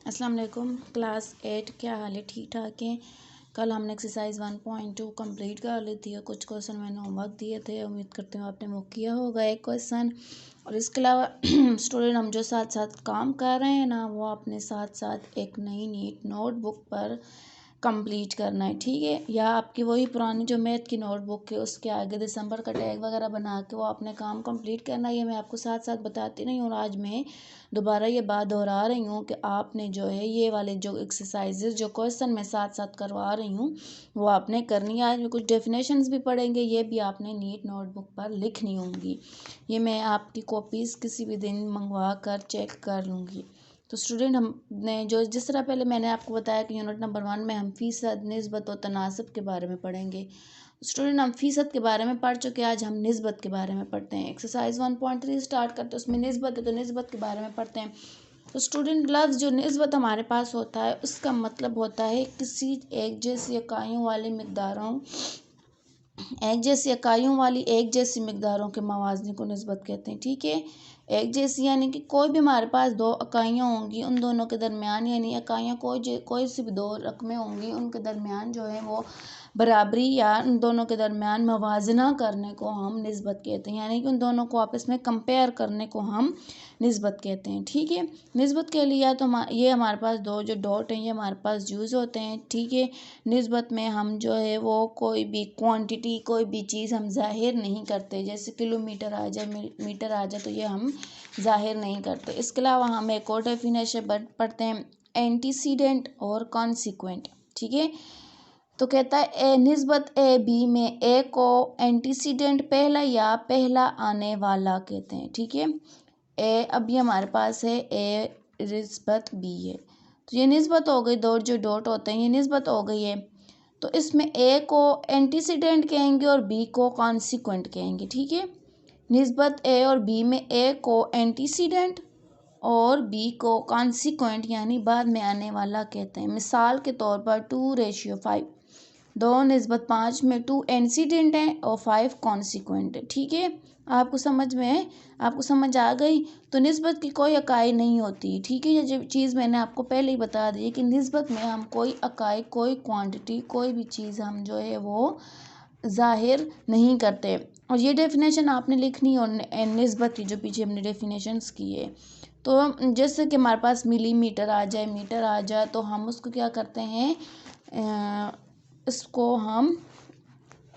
अस्सलाम वालेकुम। क्लास 8 क्या हाल है? ठीक ठाक है। कल हमने एक्सरसाइज 1.2 कंप्लीट कर ली थी और कुछ क्वेश्चन मैंने होमवर्क दिए थे। उम्मीद करती हूँ आपने वो किया होगा एक क्वेश्चन। और इसके अलावा स्टूडेंट हम जो साथ साथ काम कर रहे हैं ना, वो अपने साथ साथ एक नई नीट नोटबुक पर कंप्लीट करना है, ठीक है। या आपकी वही पुरानी जो मैथ की नोटबुक है उसके आगे दिसंबर का टैग वगैरह बना के वो अपने काम कंप्लीट करना है। ये मैं आपको साथ साथ बताती नहीं हूँ और आज मैं दोबारा ये बात दोहरा रही हूँ कि आपने जो है ये वाले जो एक्सरसाइजेज जो क्वेश्चन मैं साथ साथ करवा रही हूँ वो आपने करनी है। आज में कुछ डेफिनेशंस भी पढ़ेंगे, ये भी आपने नीट नोटबुक पर लिखनी होंगी। ये मैं आपकी कॉपीज़ किसी भी दिन मंगवा कर चेक कर लूँगी। तो स्टूडेंट हमने जो जिस तरह पहले मैंने आपको बताया कि यूनिट नंबर 1 में हम फ़ीसद, निस्बत और तनासब के बारे में पढ़ेंगे। स्टूडेंट हम फ़ीसद के बारे में पढ़ चुके हैं, आज हम निस्बत के बारे में पढ़ते हैं। एक्सरसाइज 1.3 स्टार्ट करते हैं, उसमें निस्बत है तो निस्बत के बारे में पढ़ते हैं। तो स्टूडेंट लफ्ज़ जो निस्बत हमारे पास होता है उसका मतलब होता है किसी एक जैसी इकाइयों वाली मिक़दारों एक जैसी मिक़दारों के मवाज़ने को निस्बत कहते हैं, ठीक है। एक जैसी यानी कि कोई भी हमारे पास दो इकाइयाँ होंगी, उन दोनों के दरमियान यानी इकाइयाँ कोई सी भी दो रकमें होंगी, उनके दरमियान जो है वो बराबरी या उन दोनों के दरमियान मवाजना करने को हम निस्बत कहते हैं। यानी कि उन दोनों को आपस में कंपेयर करने को हम निस्बत कहते हैं, ठीक है। निस्बत के लिए या तो ये हमारे पास दो जो डॉट हैं ये हमारे पास यूज़ होते हैं, ठीक है। निस्बत में हम जो है वो कोई भी क्वांटिटी कोई भी चीज़ हम ज़ाहिर नहीं करते, जैसे किलोमीटर आ जाए, मीटर आ जाए, तो ये हम ज़ाहिर नहीं करते। इसके अलावा हम एक और डेफिनेशन पढ़ते हैं, एंटीसीडेंट और कॉन्सिक्वेंट, ठीक है। तो कहता है निस्बत ए बी में ए को एंटीसीडेंट पहला या पहला आने वाला कहते हैं, ठीक है। ए अभी हमारे पास है, ए निस्बत बी है, तो ये निस्बत हो गई। दो जो डॉट होते हैं ये निस्बत हो गई है। तो इसमें ए को एंटीसीडेंट कहेंगे और बी को कॉन्सिक्वेंट कहेंगे, ठीक है। निस्बत ए और बी में ए को एंटीसीडेंट और बी को कॉन्सिक्वेंट यानी बाद में आने वाला कहते हैं। मिसाल के तौर पर 2:5, 2:5 में 2 एंटीसीडेंट है और 5 कॉन्सिक्वेंट है, ठीक है। आपको समझ आ गई। तो निस्बत की कोई इकाई नहीं होती, ठीक है। ये जो चीज़ मैंने आपको पहले ही बता दी कि निस्बत में हम कोई इकाई कोई क्वांटिटी कोई भी चीज़ हम जो है वो ज़ाहिर नहीं करते। और ये डेफिनेशन आपने लिखनी और निस्बत की जो पीछे हमने डेफिनेशंस की है। तो जैसे कि हमारे पास मिलीमीटर आ जाए, मीटर आ जाए, तो हम उसको क्या करते हैं, इसको हम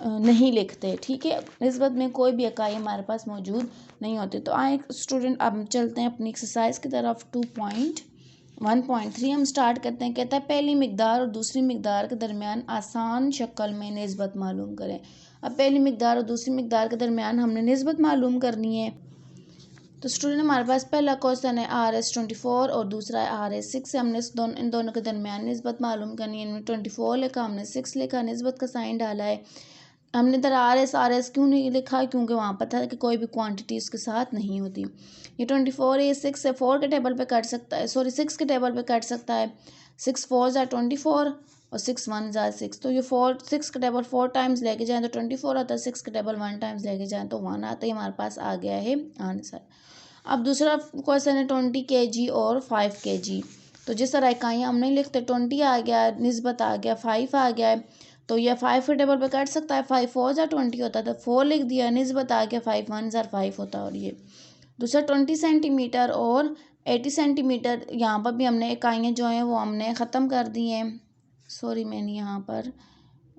नहीं लिखते, ठीक है। निस्बत में कोई भी इकाई हमारे पास मौजूद नहीं होती। तो आए स्टूडेंट अब चलते हैं अपनी एक्सरसाइज की तरफ। 2.1.3 हम स्टार्ट करते हैं। कहता है पहली मिक़दार और दूसरी मिक़दार के दरमियान आसान शक्ल में निस्बत मालूम करें। अब पहली मिक़दार और दूसरी मिक़दार के दरमियान हमने निस्बत मालूम करनी है। तो स्टूडेंट हमारे पास पहला क्वेश्चन है RS24 और दूसरा है RS6 से हमने इन दोनों के दरमियान निस्बत मालूम करनी है। इनमें 24 लिखा, हमने 6 लिखा, निस्बत का साइन डाला है। हमने इधर RS क्यों नहीं लिखा, क्योंकि वहाँ पर था कि कोई भी क्वांटिटी उसके साथ नहीं होती। ये 24 है, 6 से 4 के टेबल पे कट सकता है, 6 के टेबल पे कट सकता है। 6 4 24 और 6 1 6। तो ये 6 के टेबल 4 टाइम्स लेके जाएँ तो 24 आता है, 6 के टेबल 1 टाइम्स लेके जाएँ तो 1 आता है। हमारे पास आ गया है आंसर। अब दूसरा क्वेश्चन है 20 kg और 5 kg। तो जिस तरह इकाइयाँ हम नहीं लिखते, 20 आ गया, निस्बत आ गया, 5 आ गया है, तो यह 5 के टेबल पे कट सकता है। 5 4 20 होता है, तो 4 लिख दिया, निस्बत आ गया, 5 1 5 होता है। और ये दूसरा 20 सेंटीमीटर और 80 सेंटीमीटर, यहाँ पर भी हमने इकाइयाँ जो हैं वो हमने ख़त्म कर दी हैं। सॉरी मैंने यहाँ पर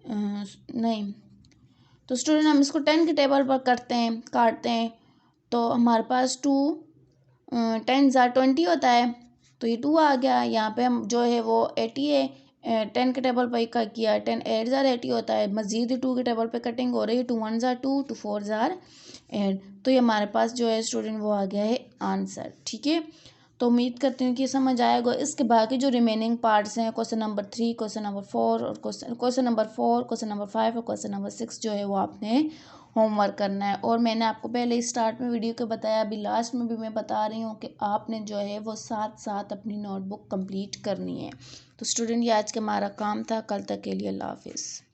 नहीं। तो स्टूडेंट हम इसको 10 के टेबल पर काटते हैं, तो हमारे पास 2 10 20 होता है, तो ये 2 आ गया। यहाँ पे हम जो है वो 80 है, 10 के टेबल पर का किया, 10 8 80 होता है। मज़ीद 2 के टेबल पे कटिंग हो रही है, 2 1 2 2 4 8। तो ये हमारे पास जो है स्टूडेंट वो आ गया है आंसर, ठीक है। तो उम्मीद करती हूँ कि समझ आएगा। इसके बाकी जो रिमेनिंग पार्ट्स हैं, क्वेश्चन नंबर 3, क्वेश्चन नंबर 4 और क्वेश्चन नंबर 4, क्वेश्चन नंबर 5 और क्वेश्चन नंबर 6 जो है वो आपने होमवर्क करना है। और मैंने आपको पहले स्टार्ट में वीडियो के बताया, अभी लास्ट में भी मैं बता रही हूँ कि आपने जो है वो साथ साथ अपनी नोटबुक कंप्लीट करनी है। तो स्टूडेंट ये आज का हमारा काम था। कल तक के लिए अल्लाह हाफिज़।